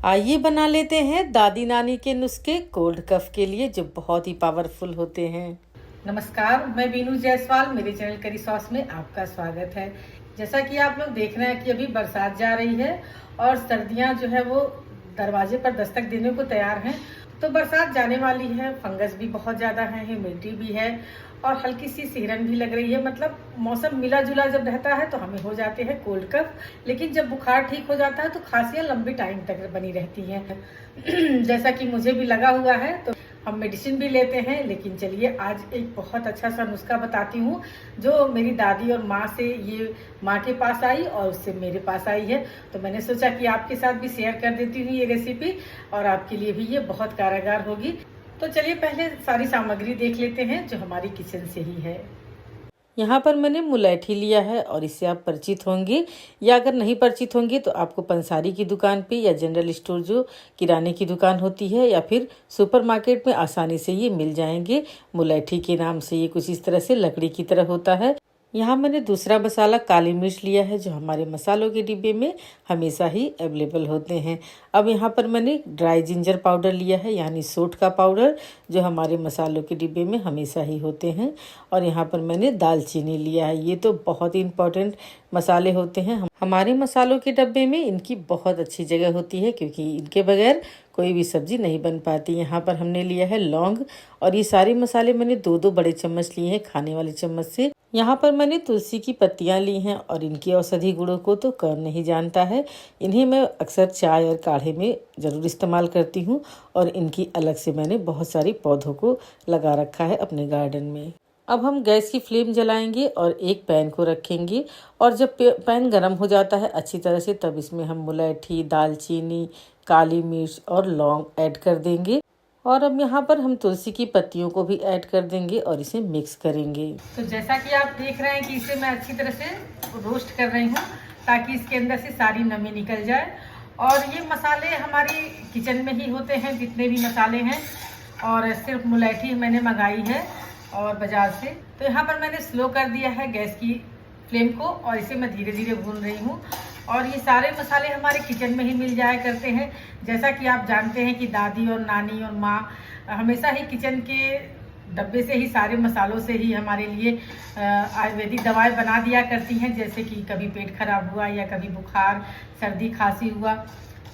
आइए बना लेते हैं दादी नानी के नुस्खे कोल्ड कफ के लिए जो बहुत ही पावरफुल होते हैं। नमस्कार, मैं बीनू जायसवाल, मेरे चैनल करी सॉस में आपका स्वागत है। जैसा कि आप लोग देख रहे हैं कि अभी बरसात जा रही है और सर्दियां जो है वो दरवाजे पर दस्तक देने को तैयार हैं। तो बरसात जाने वाली है, फंगस भी बहुत ज़्यादा है, ह्यूमिडिटी भी है और हल्की सी सिहरन भी लग रही है। मतलब मौसम मिला जुला जब रहता है तो हमें हो जाते हैं कोल्ड कफ, लेकिन जब बुखार ठीक हो जाता है तो खांसियाँ लंबी टाइम तक बनी रहती हैं। जैसा कि मुझे भी लगा हुआ है तो हम मेडिसिन भी लेते हैं। लेकिन चलिए आज एक बहुत अच्छा सा नुस्खा बताती हूँ जो मेरी दादी और माँ से ये माँ के पास आई और उससे मेरे पास आई है। तो मैंने सोचा कि आपके साथ भी शेयर कर देती हूँ ये रेसिपी और आपके लिए भी ये बहुत कारगर होगी। तो चलिए पहले सारी सामग्री देख लेते हैं जो हमारी किचन से ही है। यहाँ पर मैंने मुलैठी लिया है और इससे आप परिचित होंगे, या अगर नहीं परिचित होंगे तो आपको पंसारी की दुकान पे या जनरल स्टोर जो किराने की दुकान होती है या फिर सुपरमार्केट में आसानी से ये मिल जाएंगे। मुलैठी के नाम से ये कुछ इस तरह से लकड़ी की तरह होता है। यहाँ मैंने दूसरा मसाला काली मिर्च लिया है जो हमारे मसालों के डिब्बे में हमेशा ही अवेलेबल होते हैं। अब यहाँ पर मैंने ड्राई जिंजर पाउडर लिया है यानी सोंठ का पाउडर जो हमारे मसालों के डिब्बे में हमेशा ही होते हैं। और यहाँ पर मैंने दालचीनी लिया है। ये तो बहुत ही इम्पोर्टेंट मसाले होते हैं हमारे मसालों के डब्बे में। इनकी बहुत अच्छी जगह होती है क्योंकि इनके बगैर कोई भी सब्जी नहीं बन पाती। यहाँ पर हमने लिया है लौंग और ये सारे मसाले मैंने 2-2 बड़े चम्मच लिए हैं खाने वाले चम्मच से। यहाँ पर मैंने तुलसी की पत्तियाँ ली हैं और इनके औषधि गुणों को तो कौन नहीं जानता है। इन्हें मैं अक्सर चाय और काढ़े में ज़रूर इस्तेमाल करती हूँ और इनकी अलग से मैंने बहुत सारी पौधों को लगा रखा है अपने गार्डन में। अब हम गैस की फ्लेम जलाएंगे और एक पैन को रखेंगे और जब पैन गर्म हो जाता है अच्छी तरह से तब इसमें हम मुलैठी, दालचीनी, काली मिर्च और लौंग ऐड कर देंगे। और अब यहाँ पर हम तुलसी की पत्तियों को भी ऐड कर देंगे और इसे मिक्स करेंगे। तो जैसा कि आप देख रहे हैं कि इसे मैं अच्छी तरह से रोस्ट कर रही हूँ ताकि इसके अंदर से सारी नमी निकल जाए। और ये मसाले हमारी किचन में ही होते हैं जितने भी मसाले हैं, और सिर्फ मुलैठी मैंने मंगाई है और बाजार से। तो यहाँ पर मैंने स्लो कर दिया है गैस की फ्लेम को और इसे मैं धीरे धीरे भून रही हूँ। और ये सारे मसाले हमारे किचन में ही मिल जाया करते हैं। जैसा कि आप जानते हैं कि दादी और नानी और माँ हमेशा ही किचन के डब्बे से ही सारे मसालों से ही हमारे लिए आयुर्वेदिक दवाएं बना दिया करती हैं। जैसे कि कभी पेट खराब हुआ या कभी बुखार, सर्दी, खांसी हुआ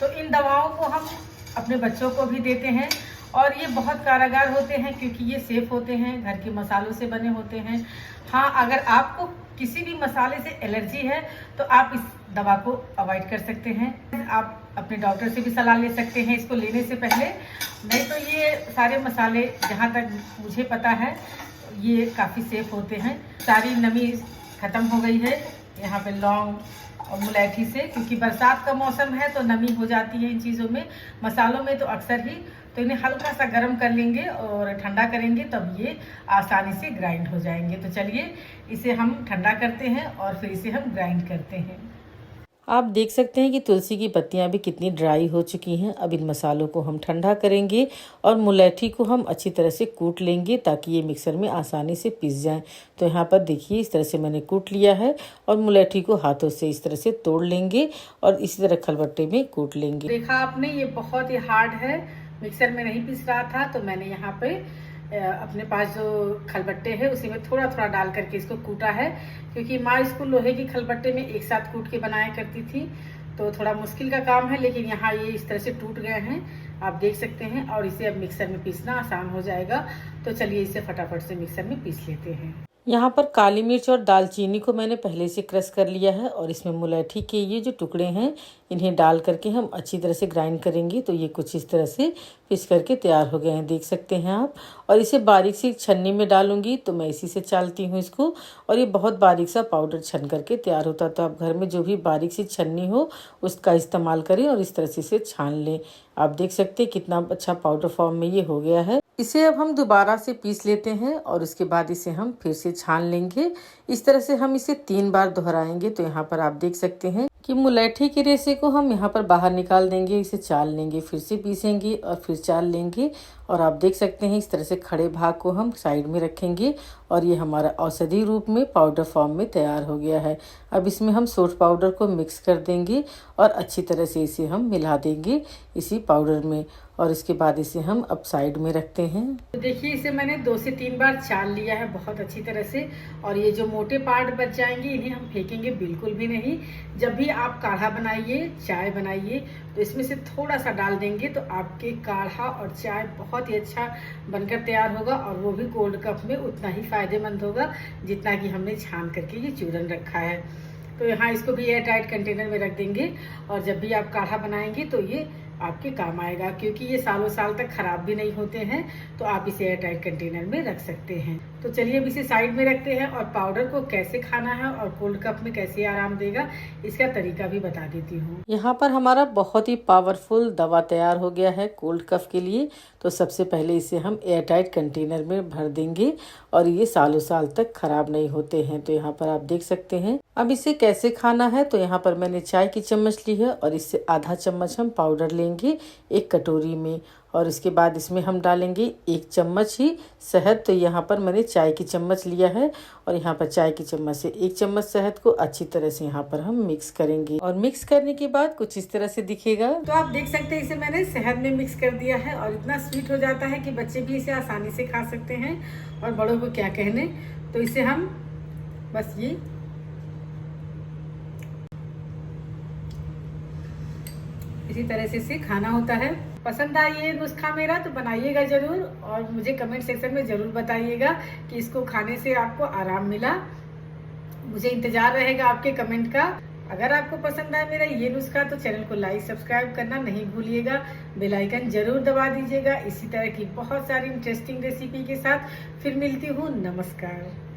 तो इन दवाओं को हम अपने बच्चों को भी देते हैं और ये बहुत कारगर होते हैं क्योंकि ये सेफ होते हैं, घर के मसालों से बने होते हैं। हाँ, अगर आपको किसी भी मसाले से एलर्जी है तो आप इस दवा को अवॉइड कर सकते हैं। आप अपने डॉक्टर से भी सलाह ले सकते हैं इसको लेने से पहले। नहीं तो ये सारे मसाले जहाँ तक मुझे पता है ये काफ़ी सेफ होते हैं। सारी नमी ख़त्म हो गई है यहाँ पे लौंग और मुलैठी से, क्योंकि बरसात का मौसम है तो नमी हो जाती है इन चीज़ों में, मसालों में तो अक्सर ही। तो इन्हें हल्का सा गर्म कर लेंगे और ठंडा करेंगे तब ये आसानी से ग्राइंड हो जाएंगे। तो चलिए इसे हम ठंडा करते हैं और फिर इसे हम ग्राइंड करते हैं। आप देख सकते हैं कि तुलसी की पत्तियां भी कितनी ड्राई हो चुकी हैं। अब इन मसालों को हम ठंडा करेंगे और मुलैठी को हम अच्छी तरह से कूट लेंगे ताकि ये मिक्सर में आसानी से पीस जाए। तो यहाँ पर देखिए इस तरह से मैंने कूट लिया है और मुलैठी को हाथों से इस तरह से तोड़ लेंगे और इसी तरह खलबट्टे में कूट लेंगे। देखा आपने, ये बहुत ही हार्ड है, मिक्सर में नहीं पीस रहा था तो मैंने यहाँ पे अपने पास जो खलबट्टे है उसी में थोड़ा थोड़ा डाल करके इसको कूटा है, क्योंकि माँ इसको लोहे की खलबट्टे में एक साथ कूट के बनाया करती थी तो थोड़ा मुश्किल का काम है। लेकिन यहाँ ये इस तरह से टूट गए हैं, आप देख सकते हैं। और इसे अब मिक्सर में पीसना आसान हो जाएगा। तो चलिए इसे फटाफट से मिक्सर में पीस लेते हैं। यहाँ पर काली मिर्च और दालचीनी को मैंने पहले से क्रश कर लिया है और इसमें मुलैठी के ये जो टुकड़े हैं इन्हें डाल करके हम अच्छी तरह से ग्राइंड करेंगे। तो ये कुछ इस तरह से पीस करके तैयार हो गए हैं, देख सकते हैं आप। और इसे बारीक सी छन्नी में डालूंगी तो मैं इसी से चालती हूँ इसको, और ये बहुत बारीक सा पाउडर छन करके तैयार होता है। तो आप घर में जो भी बारीक सी छन्नी हो उसका इस्तेमाल करें और इस तरह से इसे छान लें। आप देख सकते हैं कितना अच्छा पाउडर फॉर्म में ये हो गया है। इसे अब हम दोबारा से पीस लेते हैं और उसके बाद इसे हम फिर से छान लेंगे। इस तरह से हम इसे 3 बार दोहराएंगे। तो यहाँ पर आप देख सकते हैं कि मुलैठी के रेशे को हम यहाँ पर बाहर निकाल देंगे, इसे चाल लेंगे, फिर से पीसेंगे और फिर चाल लेंगे और आप देख सकते हैं इस तरह से खड़े भाग को हम साइड में रखेंगे और ये हमारा औषधि रूप में पाउडर फॉर्म में तैयार हो गया है। अब इसमें हम सोंठ पाउडर को मिक्स कर देंगे और अच्छी तरह से इसे हम मिला देंगे इसी पाउडर में, और इसके बाद इसे हम अब साइड में रखते हैं। तो देखिए इसे मैंने 2 से 3 बार चाल लिया है बहुत अच्छी तरह से, और ये जो मोटे पार्ट बच जाएंगे इन्हें हम फेंकेंगे बिल्कुल भी नहीं। जब भी आप काढ़ा बनाइए, चाय बनाइए, तो इसमें से थोड़ा सा डाल देंगे तो आपके काढ़ा और चाय बहुत ही अच्छा बनकर तैयार होगा, और वो भी कोल्ड कप में उतना ही फायदेमंद होगा जितना कि हमने छान करके ये चूरन रखा है। तो यहाँ इसको भी एयर टाइट कंटेनर में रख देंगे, और जब भी आप काढ़ा बनाएंगे तो ये आपके काम आएगा, क्योंकि ये सालों साल तक खराब भी नहीं होते हैं। तो आप इसे एयर टाइट कंटेनर में रख सकते हैं। तो चलिए अब इसे साइड में रखते हैं, और पाउडर को कैसे खाना है और कोल्ड कप में कैसे आराम देगा इसका तरीका भी बता देती हूँ। यहाँ पर हमारा बहुत ही पावरफुल दवा तैयार हो गया है कोल्ड कफ के लिए। तो सबसे पहले इसे हम एयर टाइट कंटेनर में भर देंगे, और ये सालों साल तक खराब नहीं होते हैं। तो यहाँ पर आप देख सकते हैं। अब इसे कैसे खाना है, तो यहाँ पर मैंने चाय की चम्मच ली है, और इससे आधा चम्मच हम पाउडर लेंगे एक कटोरी में, और इसके बाद इसमें हम डालेंगे 1 चम्मच ही शहद। तो यहाँ पर मैंने चाय की चम्मच लिया है, और यहाँ पर चाय की चम्मच से 1 चम्मच शहद को अच्छी तरह से यहाँ पर हम मिक्स करेंगे, और मिक्स करने के बाद कुछ इस तरह से दिखेगा। तो आप देख सकते हैं इसे मैंने शहद में मिक्स कर दिया है, और इतना स्वीट हो जाता है कि बच्चे भी इसे आसानी से खा सकते हैं, और बड़ों को क्या कहने। तो इसे हम बस ये इसी तरह से इसे खाना होता है। पसंद आए ये नुस्खा मेरा तो बनाइएगा जरूर, और मुझे कमेंट सेक्शन में जरूर बताइएगा कि इसको खाने से आपको आराम मिला। मुझे इंतजार रहेगा आपके कमेंट का। अगर आपको पसंद आए मेरा ये नुस्खा तो चैनल को लाइक सब्सक्राइब करना नहीं भूलिएगा, बेल आइकन जरूर दबा दीजिएगा। इसी तरह की बहुत सारी इंटरेस्टिंग रेसिपी के साथ फिर मिलती हूँ। नमस्कार।